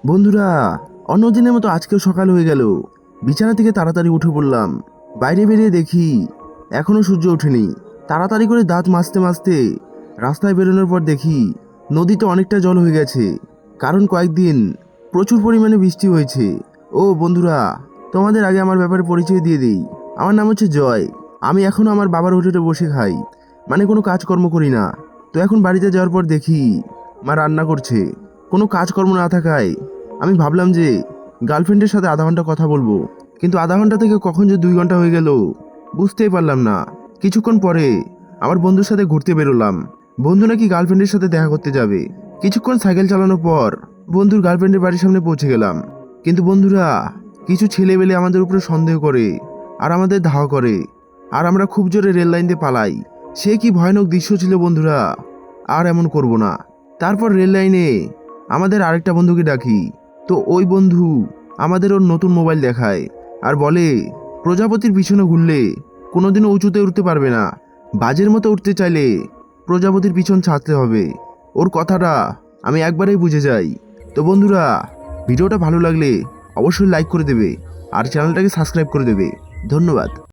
বন্ধুরা, অন্যদিনের মতো আজকেও সকাল হয়ে গেল। বিছানা থেকে তাড়াতাড়ি উঠে পড়লাম। বাইরে বেরিয়ে দেখি এখনো সূর্য ওঠেনি। তাড়াতাড়ি করে দাঁত মাজতে মাজতে রাস্তায় বেরোনোর পর দেখি নদীতে অনেকটা জল হয়ে গেছে। কারণ কয়েকদিন প্রচুর পরিমাণে বৃষ্টি হয়েছে। ও বন্ধুরা, তোমাদের আগে আমার ব্যাপারে পরিচয় দিয়ে দিই। আমার নাম হচ্ছে জয়। আমি এখনো আমার বাবার হোটেলে বসে খাই, মানে কোনো কাজকর্ম করি না। তো এখন বাড়িতে যাওয়ার পর দেখি মা রান্না করছে। কোনো কাজকর্ম না থাকায় আমি ভাবলাম যে গার্লফ্রেন্ডের সাথে আধা ঘন্টা কথা বলবো, কিন্তু আধা ঘন্টা থেকে কখন যে 2 ঘন্টা হয়ে গেল বুঝতেই পারলাম না। কিছুক্ষণ পরে আমার বন্ধুর সাথে ঘুরতে বেরোলাম। বন্ধু নাকি গার্লফ্রেন্ডের সাথে দেখা করতে যাবে। কিছুক্ষণ সাইকেল চালানোর পর বন্ধুর গার্লফ্রেন্ডের বাড়ির সামনে পৌঁছে গেলাম। কিন্তু বন্ধুরা, কিছু ছেলেবেলে আমাদের উপরে সন্দেহ করে আর আমাদের ধাওয়া করে, আর আমরা খুব জোরে রেল লাইন দিয়ে পালাই। সে কি ভয়ানক দৃশ্য ছিল বন্ধুরা, আর এমন করব না। তারপর রেল লাইনে আমাদের আরেকটা বন্ধুকে ডাকি। তো ওই বন্ধু আমাদের ওর নতুন মোবাইল দেখায় আর বলে প্রজাপতির পিছনে ঘুরলে কোনোদিনও উঁচুতে উঠতে পারবে না, বাজের মতো উঠতে চাইলে প্রজাপতির পিছন ছাড়তে হবে। ওর কথাটা আমি একবারেই বুঝে যাই। তো বন্ধুরা, ভিডিওটা ভালো লাগলে অবশ্যই লাইক করে দেবে আর চ্যানেলটাকে সাবস্ক্রাইব করে দেবে। ধন্যবাদ।